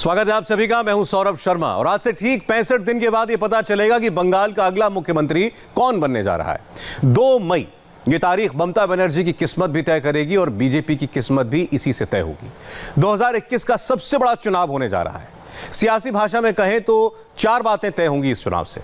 स्वागत है आप सभी का। मैं हूं सौरभ शर्मा और आज से ठीक 65 दिन के बाद यह पता चलेगा कि बंगाल का अगला मुख्यमंत्री कौन बनने जा रहा है। 2 मई ये तारीख ममता बनर्जी की किस्मत भी तय करेगी और बीजेपी की किस्मत भी इसी से तय होगी। 2021 का सबसे बड़ा चुनाव होने जा रहा है। सियासी भाषा में कहें तो 4 बातें तय होंगी इस चुनाव से।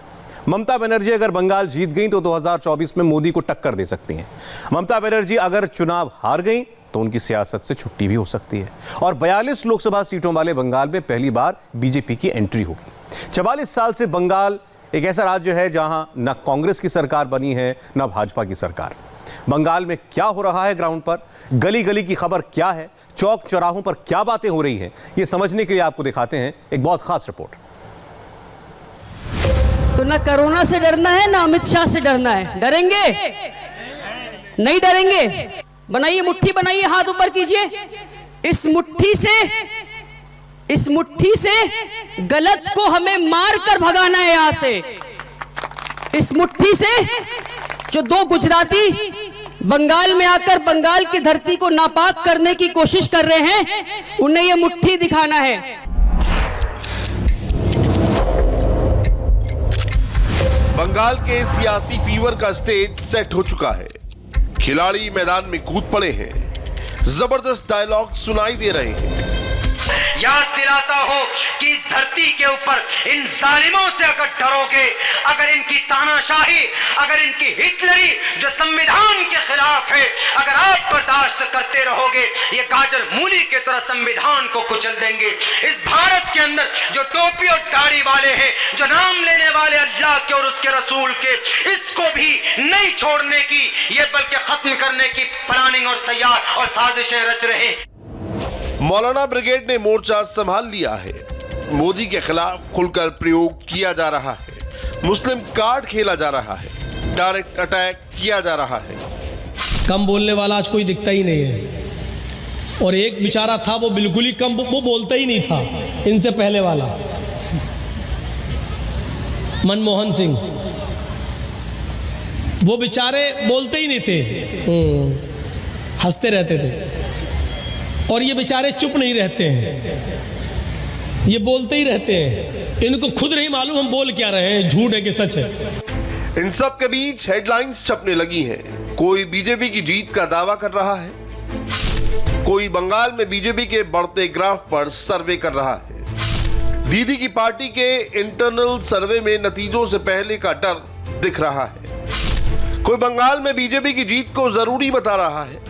ममता बनर्जी अगर बंगाल जीत गई तो 2024 में मोदी को टक्कर दे सकती हैं। ममता बनर्जी अगर चुनाव हार गई तो उनकी सियासत से छुट्टी भी हो सकती है और 42 लोकसभा सीटों वाले बंगाल में पहली बार बीजेपी की एंट्री होगी। 44 साल से बंगाल एक ऐसा राज्य है जहां न कांग्रेस की सरकार बनी है न भाजपा की सरकार। बंगाल में क्या हो रहा है ग्राउंड पर, गली गली की खबर क्या है, चौक चौराहों पर क्या बातें हो रही हैं, ये समझने के लिए आपको दिखाते हैं एक बहुत खास रिपोर्ट। तो ना कोरोना से डरना है ना अमित शाह से डरना है। डरेंगे नहीं, डरेंगे। बनाइए मुट्ठी, बनाइए, हाथ ऊपर कीजिए। इस मुट्ठी से गलत को हमें मार कर भगाना है यहां से। इस मुट्ठी से जो 2 गुजराती बंगाल में आकर बंगाल की धरती को नापाक करने की कोशिश कर रहे हैं, उन्हें यह मुट्ठी दिखाना है। बंगाल के सियासी फीवर का स्टेज सेट हो चुका है। खिलाड़ी मैदान में कूद पड़े हैं, जबरदस्त डायलॉग सुनाई दे रहे हैं। याद दिलाता हूं कि इस धरती के ऊपर इन जालिमों से अगर डरोगे, अगर इनकी तानाशाही, अगर इनकी हिटलरी जो संविधान के खिलाफ है, अगर आप बर्दाश्त करते रहोगे, ये गाजर मूली के तरह संविधान को कुचल देंगे। इस भारत के अंदर जो टोपी और दाढ़ी वाले हैं, जो नाम लेने वाले अल्लाह के और उसके रसूल के, इसको भी नहीं छोड़ने की, ये बल्कि खत्म करने की प्लानिंग और तैयार और साजिशें रच रहे हैं। मौलाना ब्रिगेड ने मोर्चा संभाल लिया है। मोदी के खिलाफ खुलकर प्रयोग किया जा रहा है। मुस्लिम कार्ड खेला जा रहा है। डायरेक्ट अटैक किया जा रहा है। कम बोलने वाला आज कोई दिखता ही नहीं है। और एक बेचारा था वो बिल्कुल ही कम, वो बोलता ही नहीं था इनसे पहले वाला, मनमोहन सिंह। वो बेचारे बोलते ही नहीं थे, हंसते रहते थे। और ये बेचारे चुप नहीं रहते हैं, ये बोलते ही रहते हैं। इनको खुद नहीं मालूम हम बोल क्या रहे हैं, झूठ है कि सच है। इन सब के बीच हेडलाइंस छपने लगी हैं। कोई बीजेपी की जीत का दावा कर रहा है, कोई बंगाल में बीजेपी के बढ़ते ग्राफ पर सर्वे कर रहा है। दीदी की पार्टी के इंटरनल सर्वे में नतीजों से पहले का डर दिख रहा है। कोई बंगाल में बीजेपी की जीत को जरूरी बता रहा है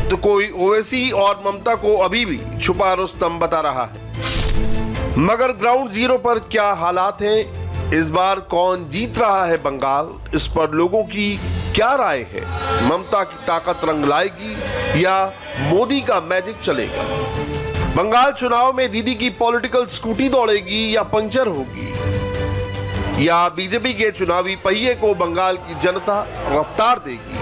तो कोई ओवैसी और ममता को अभी भी छुपा रुस्तम बता रहा है। मगर ग्राउंड जीरो पर क्या हालात हैं? इस बार कौन जीत रहा है बंगाल? इस पर लोगों की क्या राय है? ममता की ताकत रंग लाएगी या मोदी का मैजिक चलेगा? बंगाल चुनाव में दीदी की पॉलिटिकल स्कूटी दौड़ेगी या पंचर होगी? या बीजेपी के चुनावी पहिए को बंगाल की जनता रफ्तार देगी?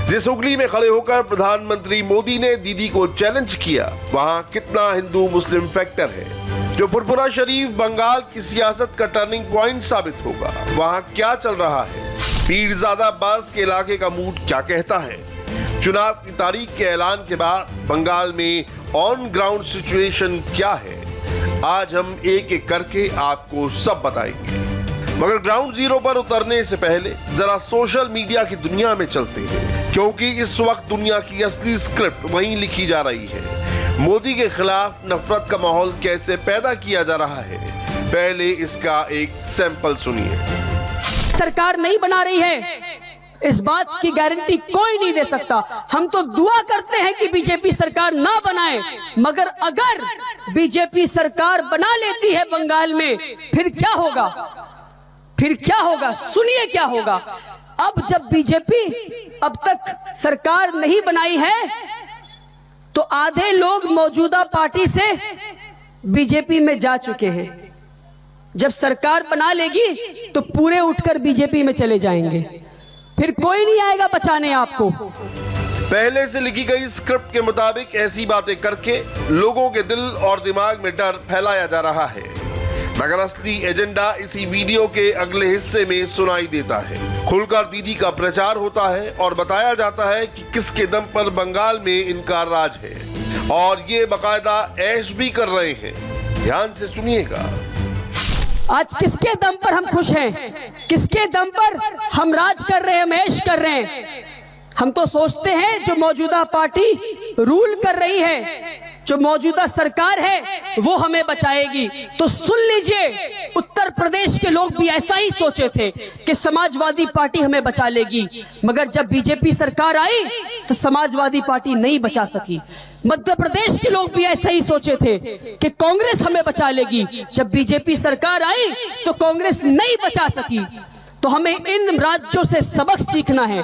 जिस उंगली में खड़े होकर प्रधानमंत्री मोदी ने दीदी को चैलेंज किया, वहां कितना हिंदू मुस्लिम फैक्टर है जो फुरफुरा शरीफ बंगाल की सियासत का टर्निंग पॉइंट साबित होगा? वहां क्या चल रहा है? पीरजादा अब्बास के इलाके का मूड क्या कहता है? चुनाव की तारीख के ऐलान के बाद बंगाल में ऑन ग्राउंड सिचुएशन क्या है? आज हम एक एक करके आपको सब बताएंगे। मगर ग्राउंड जीरो पर उतरने से पहले जरा सोशल मीडिया की दुनिया में चलते हैं, क्योंकि इस वक्त दुनिया की असली स्क्रिप्ट वहीं लिखी जा रही है। मोदी के खिलाफ नफरत का माहौल कैसे पैदा किया जा रहा है, पहले इसका एक सैंपल सुनिए। सरकार नहीं बना रही है, इस बात की गारंटी कोई नहीं दे सकता। हम तो दुआ करते हैं कि बीजेपी सरकार ना बनाए, मगर अगर बीजेपी सरकार बना लेती है बंगाल में, फिर क्या होगा? फिर क्या होगा? सुनिए क्या होगा। अब जब बीजेपी अब तक सरकार नहीं बनाई है तो आधे लोग मौजूदा पार्टी से बीजेपी में जा चुके हैं। जब सरकार बना लेगी तो पूरे उठकर बीजेपी में चले जाएंगे, फिर कोई नहीं आएगा बचाने आपको। पहले से लिखी गई स्क्रिप्ट के मुताबिक ऐसी बातें करके लोगों के दिल और दिमाग में डर फैलाया जा रहा है, मगर असली एजेंडा इसी वीडियो के अगले हिस्से में सुनाई देता है। खुलकर दीदी का प्रचार होता है और बताया जाता है कि किसके दम पर बंगाल में इनका राज है, और ये बाकायदा ऐश भी कर रहे हैं। ध्यान से सुनिएगा। आज किसके दम पर हम खुश हैं, किसके दम पर हम राज कर रहे हैं, हम ऐश कर रहे हैं? हम तो सोचते हैं जो मौजूदा पार्टी रूल कर रही है, जो मौजूदा सरकार है वो हमें बचाएगी। तो सुन लीजिए, उत्तर प्रदेश के लोग भी ऐसा ही सोचे थे कि समाजवादी पार्टी हमें बचा लेगी, मगर जब बीजेपी सरकार आई तो समाजवादी पार्टी नहीं बचा सकी। मध्य प्रदेश के लोग भी ऐसा ही सोचे थे कि कांग्रेस हमें बचा लेगी, जब बीजेपी सरकार आई तो कांग्रेस नहीं बचा सकी। तो हमें इन राज्यों से सबक सीखना है।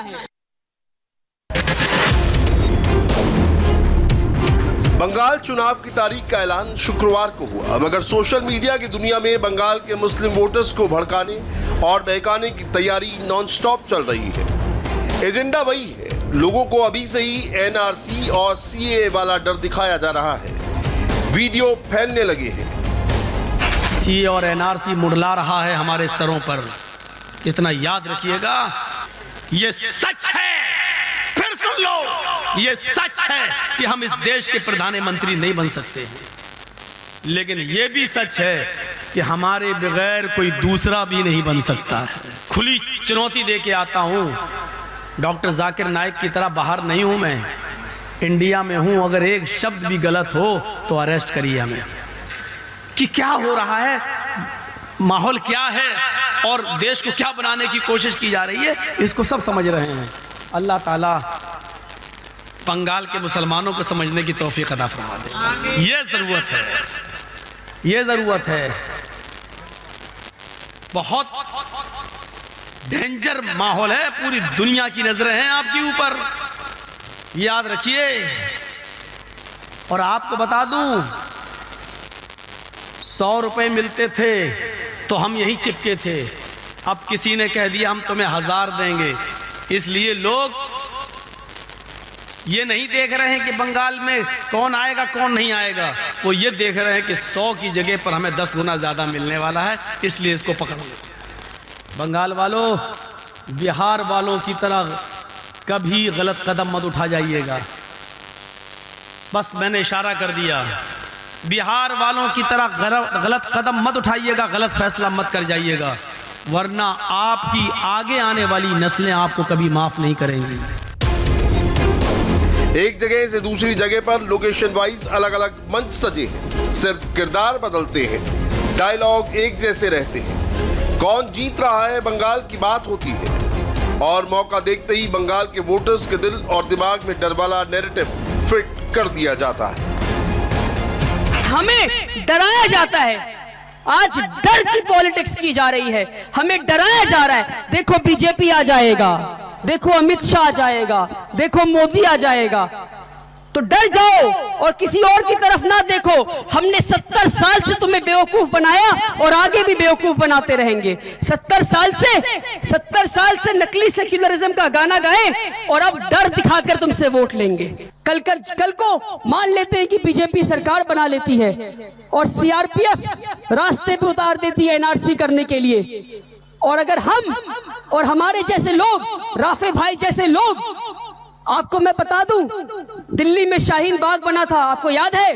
बंगाल चुनाव की तारीख का ऐलान शुक्रवार को हुआ, मगर सोशल मीडिया की दुनिया में बंगाल के मुस्लिम वोटर्स को भड़काने और बहकाने की तैयारी नॉनस्टॉप चल रही है। एजेंडा वही है, लोगों को अभी से ही एनआरसी और सीए वाला डर दिखाया जा रहा है, वीडियो फैलने लगे हैं। सीए और एनआरसी मुड़ला रहा है हमारे सरों पर, इतना याद रखिएगा। ये सच है, फिर सुन लो, ये सच है कि हम इस देश के प्रधानमंत्री नहीं बन सकते हैं, लेकिन ये भी सच है कि हमारे बगैर कोई दूसरा भी नहीं बन सकता है। खुली चुनौती दे के आता हूं, डॉक्टर जाकिर नाइक की तरह बाहर नहीं हूं मैं, इंडिया में हूं। अगर एक शब्द भी गलत हो तो अरेस्ट करिए हमें। कि क्या हो रहा है, माहौल क्या है और देश को क्या बनाने की कोशिश की जा रही है, इसको सब समझ रहे हैं। अल्लाह ताला बंगाल के मुसलमानों को समझने की तौफीक अता फरमा दे। ये जरूरत है, ये जरूरत है। बहुत डेंजर माहौल है, पूरी दुनिया की नजरें हैं आपके ऊपर, याद रखिए। और आपको बता दूं, 100 रुपए मिलते थे तो हम यहीं चिपके थे, अब किसी ने कह दिया हम तुम्हें 1000 देंगे। इसलिए लोग ये नहीं देख रहे हैं कि बंगाल में कौन आएगा कौन नहीं आएगा, वो ये देख रहे हैं कि 100 की जगह पर हमें 10 गुना ज़्यादा मिलने वाला है, इसलिए इसको पकड़ लो। बंगाल वालों, बिहार वालों की तरह कभी गलत कदम मत उठा जाइएगा। बस मैंने इशारा कर दिया, बिहार वालों की तरह गलत कदम मत उठाइएगा, गलत फैसला मत कर जाइएगा, वरना आपकी आगे आने वाली नस्लें आपको कभी माफ नहीं करेंगी। एक जगह से दूसरी जगह पर लोकेशन वाइज अलग अलग मंच सजे हैं, सिर्फ किरदार बदलते हैं, डायलॉग एक जैसे रहते हैं। कौन जीत रहा है बंगाल की बात होती है, और मौका देखते ही बंगाल के वोटर्स के दिल और दिमाग में डर वाला नैरेटिव फिट कर दिया जाता है। हमें डराया जाता है, आज डर की पॉलिटिक्स की जा रही है, हमें डराया जा रहा है। देखो बीजेपी आ जाएगा, देखो अमित शाह आ जाएगा, देखो मोदी आ जाएगा, तो डर जाओ और किसी और की तरफ ना देखो। हमने 70 साल से तुम्हें बेवकूफ बनाया और आगे भी बेवकूफ बनाते रहेंगे। 70 साल से नकली सेक्युलरिज्म का गाना गाए और अब डर दिखाकर तुमसे वोट लेंगे। कल को मान लेते हैं कि बीजेपी सरकार बना लेती है और सीआरपीएफ रास्ते पे उतार देती है एनआरसी करने के लिए, और अगर हम और हमारे जैसे लोग, राफे भाई जैसे लोग, आपको मैं बता दूं, दिल्ली में शाहीन बाग बना था, आपको याद है?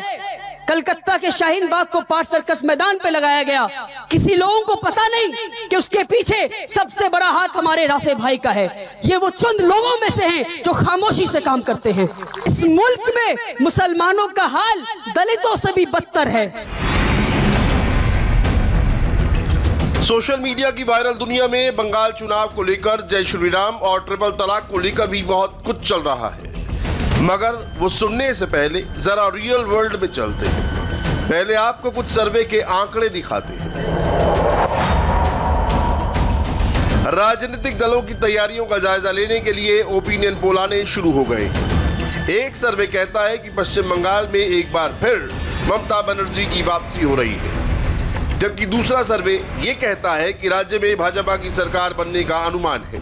कलकत्ता के शाहीन बाग को पार्ट सर्कस मैदान पे लगाया गया। किसी लोगों को पता नहीं कि उसके पीछे सबसे बड़ा हाथ हमारे राफे भाई का है। ये वो चंद लोगों में से हैं जो खामोशी से काम करते हैं। इस मुल्क में मुसलमानों का हाल दलितों से भी बदतर है। सोशल मीडिया की वायरल दुनिया में बंगाल चुनाव को लेकर, जय श्री राम और ट्रिपल तलाक को लेकर भी बहुत कुछ चल रहा है, मगर वो सुनने से पहले जरा रियल वर्ल्ड में चलते हैं। पहले आपको कुछ सर्वे के आंकड़े दिखाते हैं। राजनीतिक दलों की तैयारियों का जायजा लेने के लिए ओपिनियन पोल आने शुरू हो गए। एक सर्वे कहता है कि पश्चिम बंगाल में एक बार फिर ममता बनर्जी की वापसी हो रही है, जबकि दूसरा सर्वे ये कहता है कि राज्य में भाजपा की सरकार बनने का अनुमान है।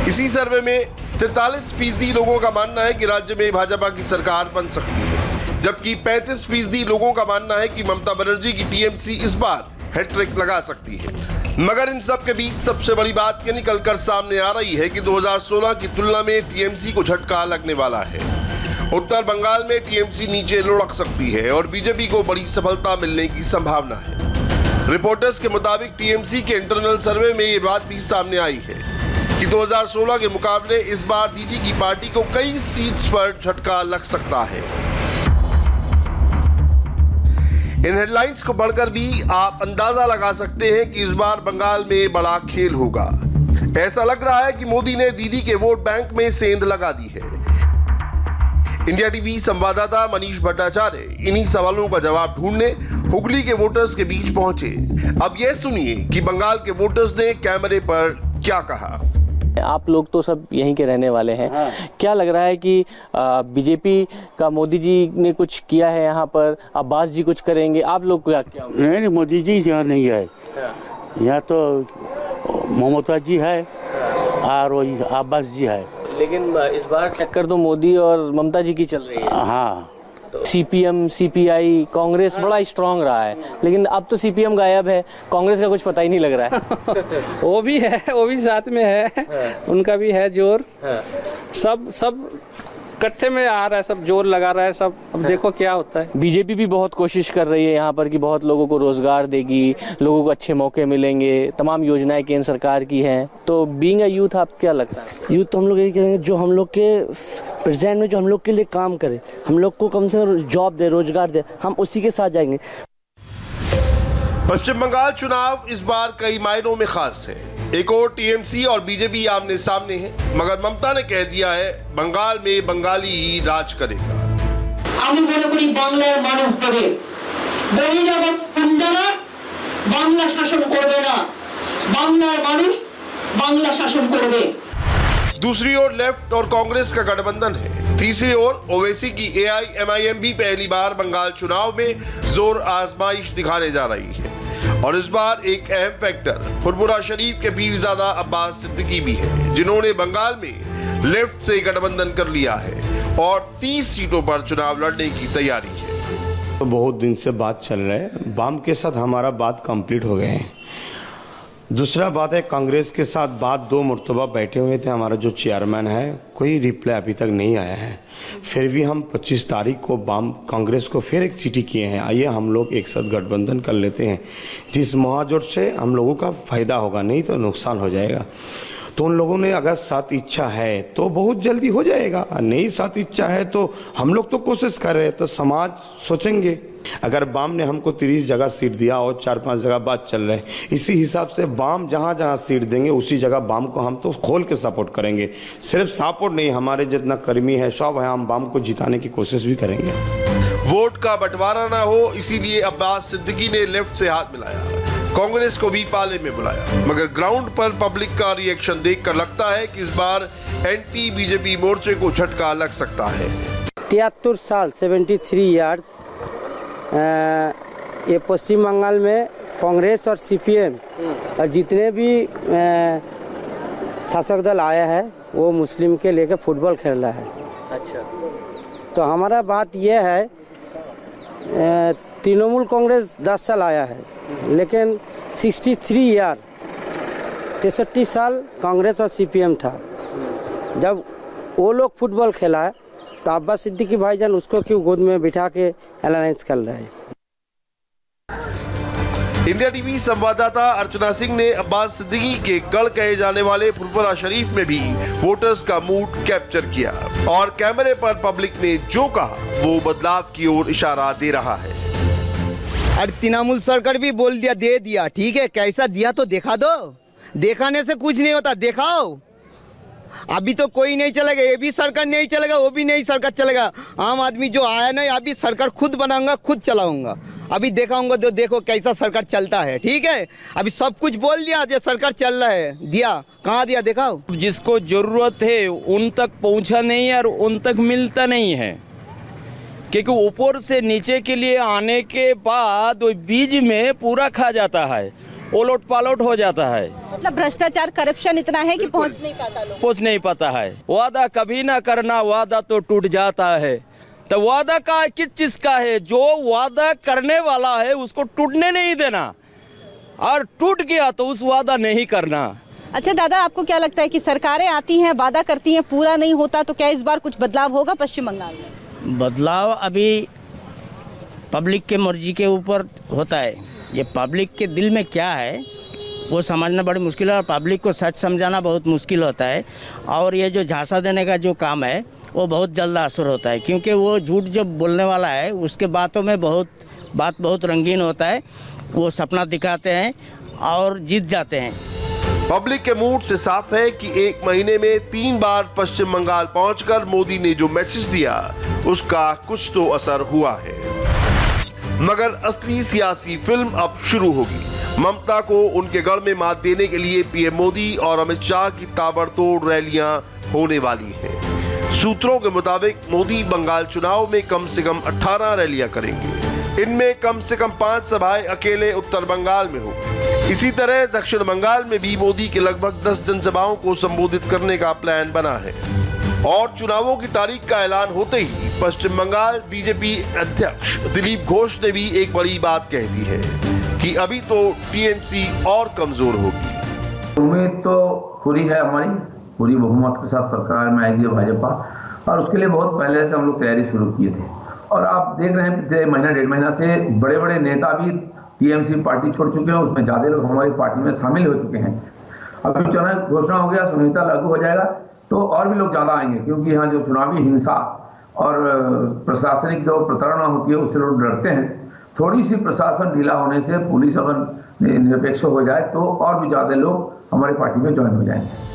इसी सर्वे में 43% लोगों का मानना है कि राज्य में भाजपा की सरकार बन सकती है, जबकि 35% लोगों का मानना है कि ममता बनर्जी की टीएमसी इस बार हैट्रिक लगा सकती है। मगर इन सब के बीच सबसे बड़ी बात ये निकलकर सामने आ रही है कि 2016 की तुलना में टीएमसी को झटका लगने वाला है। उत्तर बंगाल में टीएमसी नीचे लुढ़क सकती है और बीजेपी को बड़ी सफलता मिलने की संभावना है। रिपोर्टर्स के मुताबिक टीएमसी के इंटरनल सर्वे में ये बात भी सामने आई है कि 2016 के मुकाबले इस बार दीदी की पार्टी को कई सीट्स पर झटका लग सकता है। इन हेडलाइंस को पढ़कर भी आप अंदाजा लगा सकते हैं कि इस बार बंगाल में बड़ा खेल होगा। ऐसा लग रहा है कि मोदी ने दीदी के वोट बैंक में सेंध लगा दी है। इंडिया टीवी संवाददाता मनीष भट्टाचार्य इन्हीं सवालों का जवाब ढूंढने हुगली के वोटर्स के बीच पहुंचे। अब यह सुनिए कि बंगाल के वोटर्स ने कैमरे पर क्या कहा। आप लोग तो सब यहीं के रहने वाले हैं। हाँ। क्या लग रहा है कि बीजेपी का मोदी जी ने कुछ किया है यहाँ पर, अब्बास जी कुछ करेंगे, आप लोग क्या? नहीं, मोदी जी यहाँ नहीं है। यहाँ तो ममता जी है और वही अब्बास जी है। लेकिन इस बार टक्कर तो मोदी और ममता जी की चल रही है। हाँ, सीपीएम, सीपीआई, कांग्रेस बड़ा स्ट्रांग रहा है, लेकिन अब तो सीपीएम गायब है, कांग्रेस का कुछ पता ही नहीं लग रहा है। वो भी है, वो भी साथ में है। उनका भी है जोर। सब इकट्ठे में आ रहा है, सब जोर लगा रहा है सब। अब देखो क्या होता है। बीजेपी भी बहुत कोशिश कर रही है यहाँ पर कि बहुत लोगों को रोजगार देगी, लोगों को अच्छे मौके मिलेंगे, तमाम योजनाएं केंद्र सरकार की हैं। तो बीइंग अ यूथ आप क्या लगता है? यूथ तो हम लोग यही करेंगे जो हम लोग के प्रेजेंट में जो हम लोग के लिए काम करे, हम लोग को कम से कम जॉब दे, रोजगार दे, हम उसी के साथ जाएंगे। पश्चिम बंगाल चुनाव इस बार कई मायनों में खास है। एक और टीएमसी और बीजेपी आमने सामने है, मगर ममता ने कह दिया है बंगाल में बंगाली ही राज करेगा। আমি মনে করি বাংলার মানুষদের বহিরাগত গুন্ডারা বাংলা শাসন করবে না, বাংলার মানুষ বাংলা শাসন করবে। दूसरी ओर लेफ्ट और कांग्रेस का गठबंधन है। तीसरी ओर ओवैसी की एआईएमआईएम भी पहली बार बंगाल चुनाव में जोर आजमाइश दिखाने जा रही है। और इस बार एक अहम फैक्टर फुरपुरा शरीफ के पीरजादा अब्बास सिद्दीकी भी है, जिन्होंने बंगाल में लेफ्ट से गठबंधन कर लिया है और 30 सीटों पर चुनाव लड़ने की तैयारी है। तो बहुत दिन से बात चल रहा है, वाम के साथ हमारा बात कंप्लीट हो गए हैं। दूसरा बात है, कांग्रेस के साथ बात 2 मरतबा बैठे हुए थे। हमारा जो चेयरमैन है, कोई रिप्लाई अभी तक नहीं आया है। फिर भी हम 25 तारीख को वाम कांग्रेस को फिर एक चिट्ठी किए हैं, आइए हम लोग एक साथ गठबंधन कर लेते हैं, जिस महाजोट से हम लोगों का फायदा होगा, नहीं तो नुकसान हो जाएगा। तो उन लोगों ने अगर साथ इच्छा है तो बहुत जल्दी हो जाएगा, नहीं साथ इच्छा है तो हम लोग तो कोशिश कर रहे हैं, तो समाज सोचेंगे। अगर वाम ने हमको 30 जगह सीट दिया और 4-5 जगह बात चल रहा है, इसी हिसाब से वाम जहां जहां सीट देंगे उसी जगह वाम को हम तो खोल के सपोर्ट करेंगे। सिर्फ सपोर्ट नहीं, हमारे जितना कर्मी है सब है, हम वाम को जिताने की कोशिश भी करेंगे। वोट का बंटवारा ना हो, इसीलिए अब्बास सिद्दीकी ने लेफ्ट से हाथ मिलाया, कांग्रेस को भी पाले में बुलाया। मगर ग्राउंड पर पब्लिक का रिएक्शन देखकर लगता है कि इस बार एंटी बीजेपी मोर्चे को झटका लग सकता है। 73 साल 73 ईयर्स ये पश्चिम बंगाल में कांग्रेस और सीपीएम और जितने भी शासक दल आया है वो मुस्लिम के लेकर फुटबॉल खेल रहा है। अच्छा, तो हमारा बात यह है, तृणमूल कांग्रेस 10 साल आया है, लेकिन 63 ईयर 63 साल कांग्रेस और सीपीएम था। जब वो लोग फुटबॉल खेला है तो अब्बास सिद्दीकी भाईजान उसको क्यों गोद में बिठा के अलायंस कर रहे हैं। इंडिया टीवी संवाददाता अर्चना सिंह ने अब्बास सिद्दीकी के गढ़ कहे जाने वाले फुरपुरा शरीफ में भी वोटर्स का मूड कैप्चर किया और कैमरे पर पब्लिक ने जो कहा वो बदलाव की ओर इशारा दे रहा है। अरे तृणमूल सरकार भी बोल दिया, दे दिया, ठीक है, कैसा दिया तो दिखा दो, दिखाने से कुछ नहीं होता, दिखाओ। अभी तो कोई नहीं चलेगा, ये भी सरकार नहीं चलेगा, वो भी नहीं सरकार चलेगा। आम आदमी जो आया नहीं, अभी सरकार खुद बनाऊंगा, खुद चलाऊंगा, अभी दिखाऊंगा तो देखो कैसा सरकार चलता है, ठीक है। अभी सब कुछ बोल दिया, जो सरकार चल रहा है, दिया, कहाँ दिया दिखाओ। जिसको जरूरत है उन तक पहुंचा नहीं है और उन तक मिलता नहीं है, क्योंकि ऊपर से नीचे के लिए आने के बाद वो बीज में पूरा खा जाता है, ओलट पालट हो जाता है। मतलब भ्रष्टाचार, करप्शन इतना है कि पहुंच नहीं पाता है। वादा कभी ना करना, वादा तो टूट जाता है। तो वादा का किस चीज का है? जो वादा करने वाला है उसको टूटने नहीं देना, और टूट गया तो उस वादा नहीं करना। अच्छा दादा, आपको क्या लगता है कि सरकारें आती हैं, वादा करती हैं, पूरा नहीं होता, तो क्या इस बार कुछ बदलाव होगा पश्चिम बंगाल में? बदलाव अभी पब्लिक के मर्जी के ऊपर होता है। ये पब्लिक के दिल में क्या है वो समझना बड़ी मुश्किल है और पब्लिक को सच समझाना बहुत मुश्किल होता है। और ये जो झांसा देने का जो काम है वो बहुत जल्द असर होता है, क्योंकि वो झूठ जब बोलने वाला है उसके बातों में बात बहुत रंगीन होता है। वो सपना दिखाते हैं और जीत जाते हैं। पब्लिक के मूड से साफ है कि एक महीने में 3 बार पश्चिम बंगाल पहुंचकर मोदी ने जो मैसेज दिया उसका कुछ तो असर हुआ है। मगर असली सियासी फिल्म अब शुरू होगी। ममता को उनके गढ़ में मात देने के लिए पीएम मोदी और अमित शाह की ताबड़तोड़ रैलियां होने वाली हैं। सूत्रों के मुताबिक मोदी बंगाल चुनाव में कम से कम 18 रैलियां करेंगे। इनमें कम से कम 5 सभाएं अकेले उत्तर बंगाल में होंगी। इसी तरह दक्षिण बंगाल में भी मोदी के लगभग 10 जनसभाओं को संबोधित करने का प्लान बना है। और चुनावों की तारीख का ऐलान होते ही पश्चिम बंगाल बीजेपी अध्यक्ष दिलीप घोष ने भी एक बड़ी बात कह दी है कि अभी तो टीएमसी और कमजोर होगी। उम्मीद तो पूरी है, हमारी पूरी बहुमत के साथ सरकार में आएगी भाजपा, और उसके लिए बहुत पहले से हम लोग तैयारी शुरू किए थे। और आप देख रहे हैं पिछले महीना 1.5 महीना से बड़े बड़े नेता भी टीएमसी पार्टी छोड़ चुके हैं, उसमें ज्यादा लोग हमारी पार्टी में शामिल हो चुके हैं। अभी चुनाव घोषणा हो गया, संहिता लागू हो जाएगा तो और भी लोग ज्यादा आएंगे, क्योंकि यहाँ जो चुनावी हिंसा और प्रशासनिक जो प्रताड़ना होती है उससे लोग डरते हैं। थोड़ी सी प्रशासन ढीला होने से, पुलिस अगर निरपेक्ष हो जाए तो और भी ज्यादा लोग हमारी पार्टी में ज्वाइन हो जाएंगे।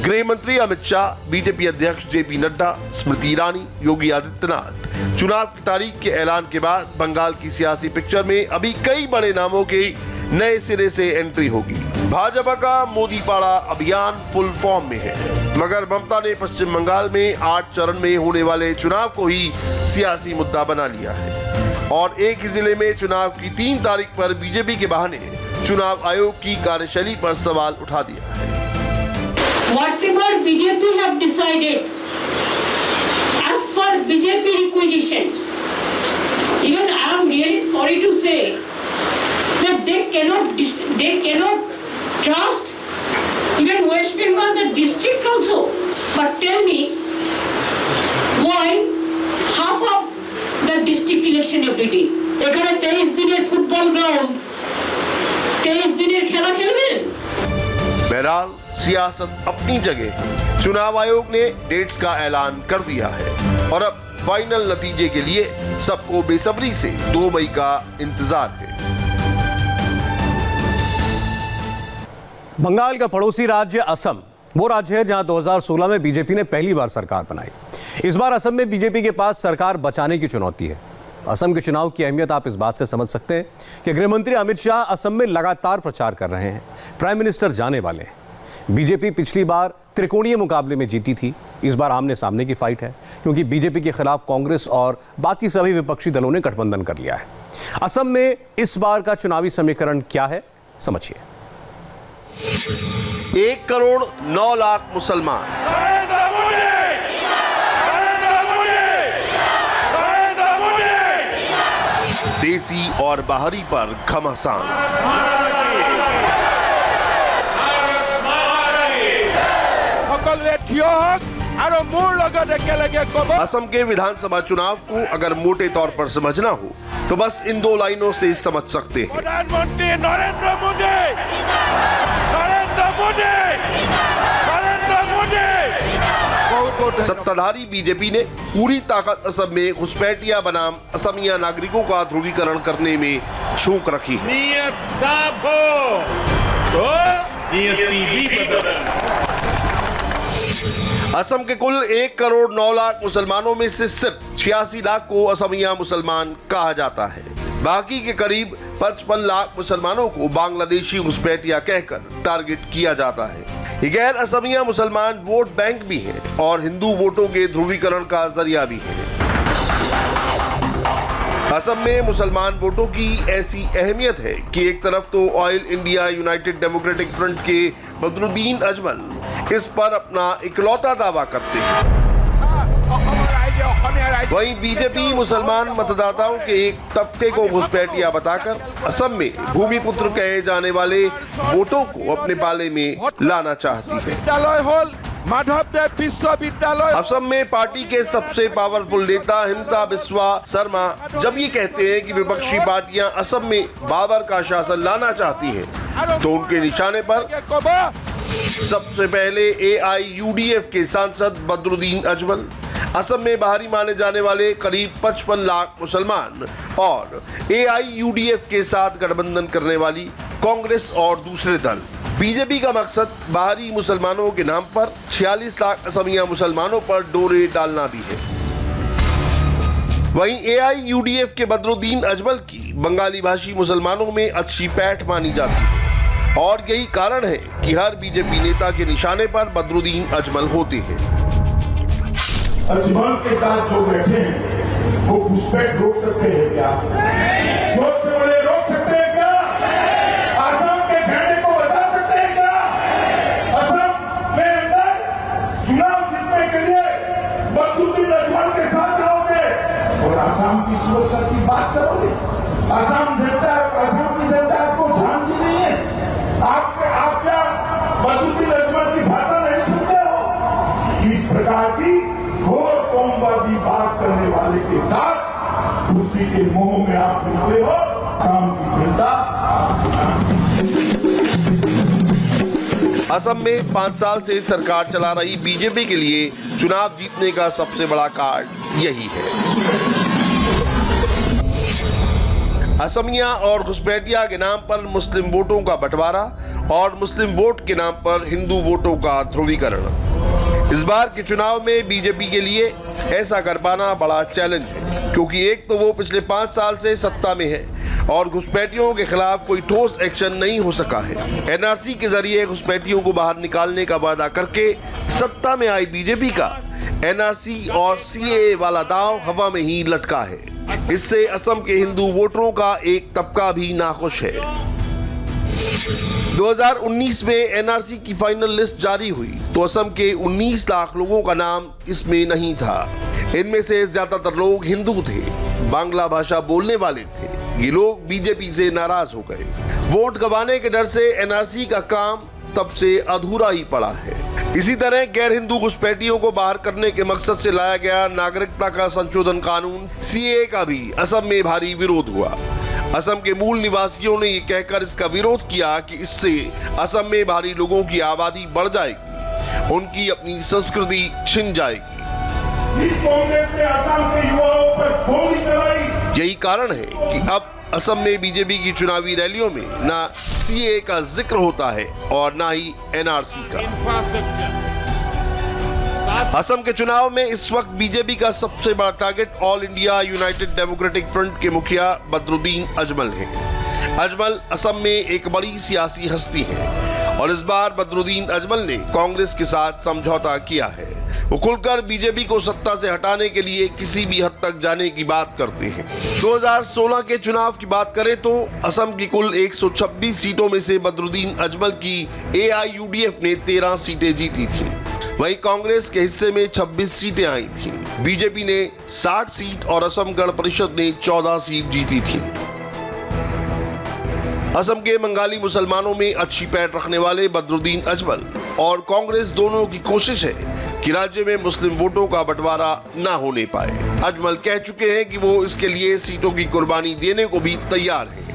गृह मंत्री अमित शाह, बीजेपी अध्यक्ष जेपी नड्डा, स्मृति ईरानी, योगी आदित्यनाथ चुनाव की तारीख के ऐलान के बाद बंगाल की सियासी पिक्चर में अभी कई बड़े नामों की नए सिरे से एंट्री होगी। भाजपा का मोदी पाड़ा अभियान फुल फॉर्म में है, मगर ममता ने पश्चिम बंगाल में 8 चरण में होने वाले चुनाव को ही सियासी मुद्दा बना लिया है। और एक ही जिले में चुनाव की 3 तारीख पर बीजेपी के बहाने चुनाव आयोग की कार्यशैली पर सवाल उठा दिया है। Whatever BJP have decided, as per BJP requisition, even I am really sorry to say that they cannot trust even West Bengal, the district also. But tell me, why half of the district election every day? এখানে 23 দিনের football ground, 23 দিনের খেলা খেলবেন? बहरहाल सियासत अपनी जगह, चुनाव आयोग ने डेट्स का ऐलान कर दिया है और अब फाइनल नतीजे के लिए सबको बेसब्री से 2 मई का इंतजार है। बंगाल का पड़ोसी राज्य असम वो राज्य है जहां 2016 में बीजेपी ने पहली बार सरकार बनाई। इस बार असम में बीजेपी के पास सरकार बचाने की चुनौती है। असम के चुनाव की अहमियत आप इस बात से समझ सकते हैं कि गृह मंत्री अमित शाह असम में लगातार प्रचार कर रहे हैं, प्राइम मिनिस्टर जाने वाले हैं। बीजेपी पिछली बार त्रिकोणीय मुकाबले में जीती थी, इस बार आमने सामने की फाइट है, क्योंकि बीजेपी के खिलाफ कांग्रेस और बाकी सभी विपक्षी दलों ने गठबंधन कर लिया है। असम में इस बार का चुनावी समीकरण क्या है, समझिए। 1 करोड़ 9 लाख मुसलमान, देसी और बाहरी पर घमासान, असम के विधानसभा चुनाव को अगर मोटे तौर पर समझना हो तो बस इन 2 लाइनों से समझ सकते हैं। प्रधानमंत्री नरेंद्र मोदी, नरेंद्र मोदी, नरेंद्र मोदी। सत्ताधारी बीजेपी ने पूरी ताकत असम में घुसपैठिया बनाम असमिया नागरिकों का ध्रुवीकरण करने में झोंक रखी है। नियत साफ हो तो नियति भी बदल। असम के कुल 1 करोड़ 9 लाख मुसलमानों में से सिर्फ 86 लाख को असमिया मुसलमान कहा जाता है। बाकी के करीब 55 लाख मुसलमानों को बांग्लादेशी घुसपैठिया कहकर टारगेट किया जाता है। ये गैर असमिया मुसलमान वोट बैंक भी हैं और हिंदू वोटों के ध्रुवीकरण का जरिया भी है। असम में मुसलमान वोटों की ऐसी अहमियत है कि एक तरफ तो oil India United democratic front के बदरुद्दीन अजमल इस पर अपना इकलौता दावा करते हैं, वहीं बीजेपी मुसलमान मतदाताओं के एक तबके को घुसपैठिया बताकर असम में भूमिपुत्र कहे जाने वाले वोटों को अपने पाले में लाना चाहती है। माधवदेव विश्वविद्यालय। असम में पार्टी के सबसे पावरफुल नेता हिमंता बिस्वा शर्मा जब ये कहते हैं कि विपक्षी पार्टियां असम में बाबर का शासन लाना चाहती हैं, तो उनके निशाने पर सबसे पहले AIUDF के सांसद बदरुद्दीन अजमल, असम में बाहरी माने जाने वाले करीब 55 लाख मुसलमान और AIUDF के साथ गठबंधन करने वाली कांग्रेस और दूसरे दल। बीजेपी का मकसद बाहरी मुसलमानों के नाम पर 46 लाख असमिया मुसलमानों पर डोरे डालना भी है। वहीं AIUDF के बदरुद्दीन अजमल की बंगाली भाषी मुसलमानों में अच्छी पैठ मानी जाती है और यही कारण है कि हर बीजेपी नेता के निशाने पर बदरुद्दीन अजमल होते हैं। अजमल के साथ जो बैठे हैं वो घुसपैठ रोक सकते हैं क्या? जोर से बोले, रोक सकते हैं क्या? असम के झंडे को बचा सकते हैं क्या? असम में अंदर चुनाव जीतने के लिए बदरुद्दीन अजमल के साथ रहोगे और असम की सुरक्षा की बात करोगे? असम जनता, असम की जनता आपको जानती नहीं है। आप क्या बदरुद्दीन अजमल की भाषा नहीं सुनते हो? इस प्रकार की घोर कौमवादी बात करने वाले के साथ उसी के मुंह में आप मिलते हो। असम की जनता असम में 5 साल से सरकार चला रही बीजेपी के लिए चुनाव जीतने का सबसे बड़ा कार्ड यही है। असमिया और घुसपैठिया के नाम पर मुस्लिम वोटों का बंटवारा और मुस्लिम वोट के नाम पर हिंदू वोटों का ध्रुवीकरण। इस बार के चुनाव में बीजेपी के लिए ऐसा कर पाना बड़ा चैलेंज है, क्योंकि एक तो वो पिछले 5 साल से सत्ता में है और घुसपैठियों के खिलाफ कोई ठोस एक्शन नहीं हो सका है। NRC के जरिए घुसपैठियों को बाहर निकालने का वादा करके सत्ता में आई बीजेपी का NRC और CAA वाला दांव हवा में ही लटका है। इससे असम के हिंदू वोटरों का एक तबका भी नाखुश है। 2019 में NRC की फाइनल लिस्ट जारी हुई तो असम के 19 लाख लोगों का नाम इसमें नहीं था। इनमें से ज्यादातर लोग हिंदू थे, बांग्ला भाषा बोलने वाले थे। ये लोग बीजेपी से नाराज हो गए। वोट गंवाने के डर से NRC का काम तब से अधूरा ही पड़ा है। इसी तरह गैर हिंदू घुसपैठियों को बाहर करने के मकसद से लाया गया नागरिकता का संशोधन कानून CAA का भी असम में भारी विरोध हुआ। असम के मूल निवासियों ने ये कहकर इसका विरोध किया कि इससे असम में भारी लोगों की आबादी बढ़ जाएगी, उनकी अपनी संस्कृति छिन जाएगी। इस कांग्रेस ने असम के युवाओं पर गोली चलाई। यही कारण है कि अब असम में बीजेपी की चुनावी रैलियों में ना CAA का जिक्र होता है और ना ही NRC का। असम के चुनाव में इस वक्त बीजेपी का सबसे बड़ा target all India United democratic front के मुखिया बदरुद्दीन अजमल हैं। अजमल असम में एक बड़ी सियासी हस्ती हैं और इस बार बदरुद्दीन अजमल ने कांग्रेस के साथ समझौता किया है। वो खुलकर बीजेपी को सत्ता से हटाने के लिए किसी भी हद तक जाने की बात करते हैं। 2016 के चुनाव की बात करें तो असम की कुल 126 सीटों में से बदरुद्दीन अजमल की AIUDF ने 13 सीटें जीती थी। वहीं कांग्रेस के हिस्से में 26 सीटें आई थी। बीजेपी ने 60 सीट और असम गण परिषद ने 14 सीट जीती थी। असम के बंगाली मुसलमानों में अच्छी पैठ रखने वाले बदरुद्दीन अजमल और कांग्रेस दोनों की कोशिश है कि राज्य में मुस्लिम वोटों का बंटवारा न होने पाए। अजमल कह चुके हैं कि वो इसके लिए सीटों की कुर्बानी देने को भी तैयार हैं।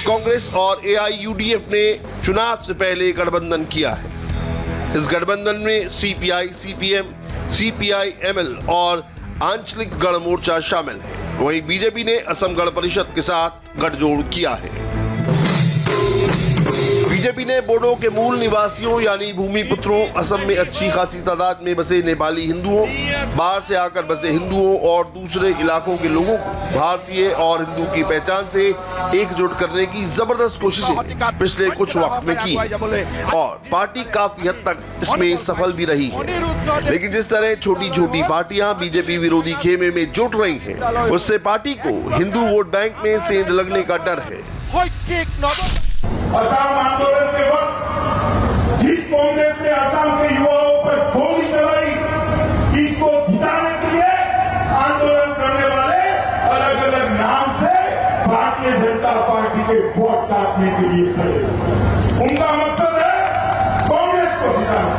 कांग्रेस और AIUDF ने चुनाव से पहले गठबंधन किया है। इस गठबंधन में CPI, CPM, CPI-ML और आंचलिक गण मोर्चा शामिल है। वहीं बीजेपी ने असम गण परिषद के साथ गठजोड़ किया है। बीजेपी ने बोडो के मूल निवासियों यानी भूमिपुत्रों, असम में अच्छी खासी तादाद में बसे नेपाली हिंदुओं, बाहर से आकर बसे हिंदुओं और दूसरे इलाकों के लोगों को भारतीय और हिंदू की पहचान से एकजुट करने की जबरदस्त कोशिशें पिछले कुछ वक्त में की और पार्टी काफी हद तक इसमें सफल भी रही है। लेकिन जिस तरह छोटी छोटी पार्टियां बीजेपी विरोधी खेमे में जुट रही हैं, उससे पार्टी को हिंदू वोट बैंक में सेंध लगने का डर है। असम आंदोलन के वक्त जिस कांग्रेस ने असम के युवाओं पर गोली चलाई, इसको जिताने के लिए आंदोलन करने वाले अलग अलग नाम से भारतीय जनता पार्टी के वोट काटने के लिए खड़े। उनका मकसद है कांग्रेस को जिताना।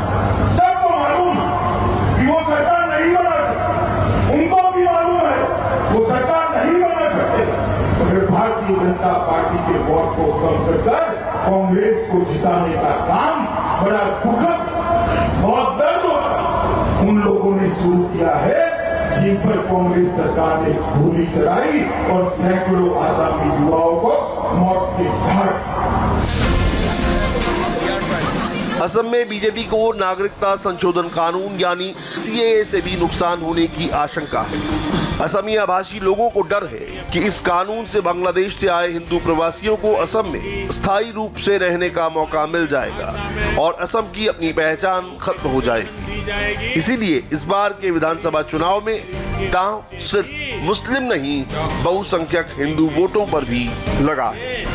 जनता पार्टी के वोट को कम कर कांग्रेस को जिताने का काम बड़ा दुखद, बहुत दर्द होता उन लोगों ने शुरू किया है जिन पर कांग्रेस सरकार ने गोली चलाई और सैकड़ों आसामी युवाओं को मौत के घाट। असम में बीजेपी को नागरिकता संशोधन कानून यानी सीएए से भी नुकसान होने की आशंका है। असमिया भाषी लोगों को डर है कि इस कानून से बांग्लादेश से आए हिंदू प्रवासियों को असम में स्थायी रूप से रहने का मौका मिल जाएगा और असम की अपनी पहचान खत्म हो जाएगी। इसीलिए इस बार के विधानसभा चुनाव में दांव सिर्फ मुस्लिम नहीं बहुसंख्यक हिंदू वोटों पर भी लगा है।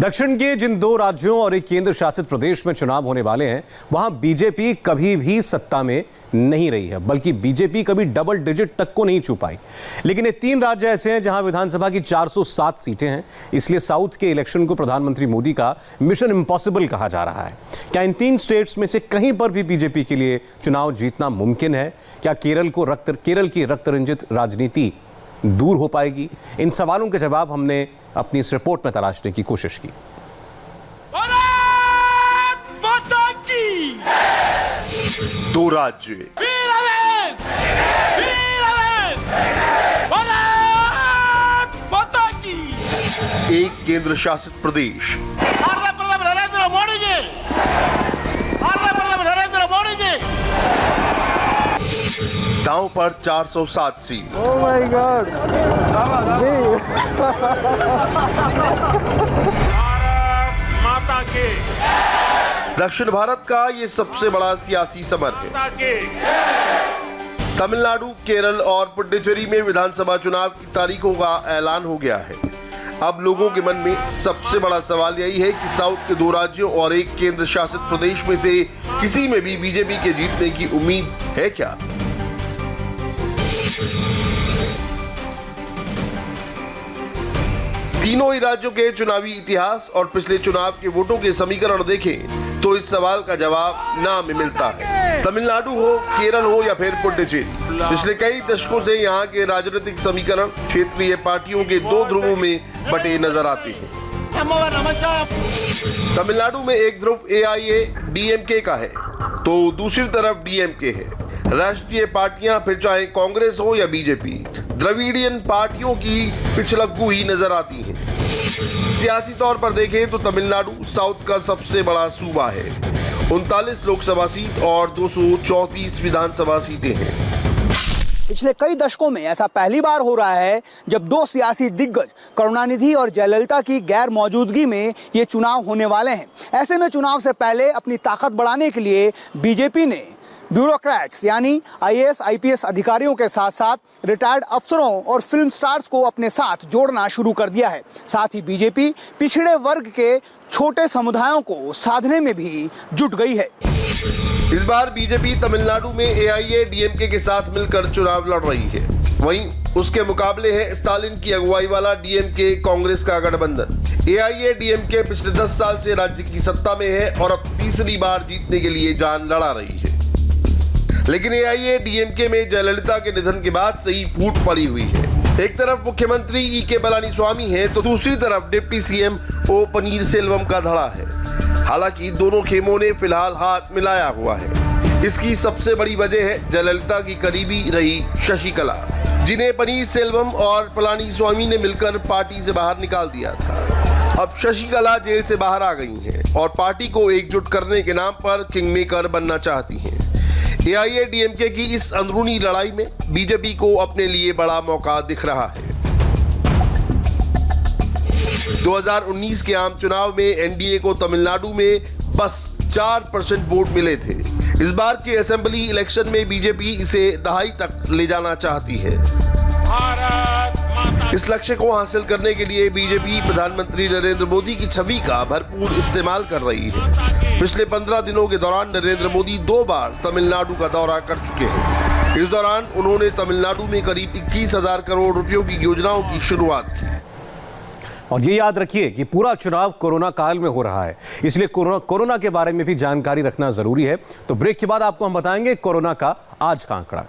दक्षिण के जिन 2 राज्यों और एक केंद्र शासित प्रदेश में चुनाव होने वाले हैं, वहां बीजेपी कभी भी सत्ता में नहीं रही है, बल्कि बीजेपी कभी डबल डिजिट तक को नहीं छू पाई। लेकिन ये 3 राज्य ऐसे हैं जहां विधानसभा की 407 सीटें हैं। इसलिए साउथ के इलेक्शन को प्रधानमंत्री मोदी का मिशन इम्पॉसिबल कहा जा रहा है। क्या इन 3 स्टेट्स में से कहीं पर भी बीजेपी के लिए चुनाव जीतना मुमकिन है? क्या केरल की रक्त रंजित राजनीति दूर हो पाएगी? इन सवालों के जवाब हमने अपनी इस रिपोर्ट में तलाशने की कोशिश की। दो राज्य, एक केंद्र शासित प्रदेश, नरेंद्र मोदी जी, नरेंद्र मोदी जी। दांव पर 407 सीट। Oh my God. माता के दक्षिण भारत का ये सबसे बड़ा सियासी समर है। तमिलनाडु, केरल और पुडुचेरी में विधानसभा चुनाव की तारीखों का ऐलान हो गया है। अब लोगों के मन में सबसे बड़ा सवाल यही है कि साउथ के 2 राज्यों और एक केंद्र शासित प्रदेश में से किसी में भी बीजेपी के जीतने की उम्मीद है क्या? तीनों ही राज्यों के चुनावी इतिहास और पिछले चुनाव के वोटों के समीकरण देखें तो इस सवाल का जवाब ना में मिलता है। तमिलनाडु हो, केरल हो या फिर पुडुचेरी, पिछले कई दशकों से यहाँ के राजनीतिक समीकरण क्षेत्रीय पार्टियों के 2 ध्रुवों में बटे नजर आते हैं। तमिलनाडु में एक ध्रुव AIADMK का है तो दूसरी तरफ DMK है। राष्ट्रीय पार्टियां, फिर चाहे कांग्रेस हो या बीजेपी, द्रविडियन पार्टियों की पिछलग्गू ही नजर आती हैं। सियासी तौर पर देखें तो तमिलनाडु साउथ का सबसे बड़ा सूबा है। 39 लोकसभा सीट और 234 विधानसभा सीटें हैं। पिछले कई दशकों में ऐसा पहली बार हो रहा है जब 2 सियासी दिग्गज करुणानिधि और जयललिता की गैर मौजूदगी में ये चुनाव होने वाले हैं। ऐसे में चुनाव से पहले अपनी ताकत बढ़ाने के लिए बीजेपी ने ब्यूरोक्रेट्स यानी IAS IPS अधिकारियों के साथ साथ रिटायर्ड अफसरों और फिल्म स्टार्स को अपने साथ जोड़ना शुरू कर दिया है। साथ ही बीजेपी पिछड़े वर्ग के छोटे समुदायों को साधने में भी जुट गई है। इस बार बीजेपी तमिलनाडु में AIADMK के साथ मिलकर चुनाव लड़ रही है। वहीं उसके मुकाबले है स्टालिन की अगुवाई वाला DMK कांग्रेस का गठबंधन। AIADMK पिछले 10 साल से राज्य की सत्ता में है और अब तीसरी बार जीतने के लिए जान लड़ा रही है। लेकिन AIADMK में जयललिता के निधन के बाद से ही फूट पड़ी हुई है। एक तरफ मुख्यमंत्री E.K. पलानीस्वामी है तो दूसरी तरफ डिप्टी CM O पनीरसेल्वम का धड़ा है। हालांकि दोनों खेमों ने फिलहाल हाथ मिलाया हुआ है। इसकी सबसे बड़ी वजह है जयललिता की करीबी रही शशिकला, जिन्हें पनीरसेल्वम और पलानीस्वामी ने मिलकर पार्टी से बाहर निकाल दिया था। अब शशिकला जेल से बाहर आ गई हैं और पार्टी को एकजुट करने के नाम पर किंगमेकर बनना चाहती हैं। AIADMK की इस अंदरूनी लड़ाई में बीजेपी को अपने लिए बड़ा मौका दिख रहा है। 2019 के आम चुनाव में NDA को तमिलनाडु में बस 4% वोट मिले थे। इस बार के असेंबली इलेक्शन में बीजेपी इसे दहाई तक ले जाना चाहती है। इस लक्ष्य को हासिल करने के लिए बीजेपी प्रधानमंत्री नरेंद्र मोदी की छवि का भरपूर इस्तेमाल कर रही है। पिछले 15 दिनों के दौरान नरेंद्र मोदी 2 बार तमिलनाडु का दौरा कर चुके हैं। इस दौरान उन्होंने तमिलनाडु में करीब 21,000 करोड़ रुपयों की योजनाओं की शुरुआत की। और ये याद रखिए कि पूरा चुनाव कोरोना काल में हो रहा है, इसलिए कोरोना के बारे में भी जानकारी रखना जरूरी है। तो ब्रेक के बाद आपको हम बताएंगे कोरोना का आज का आंकड़ा।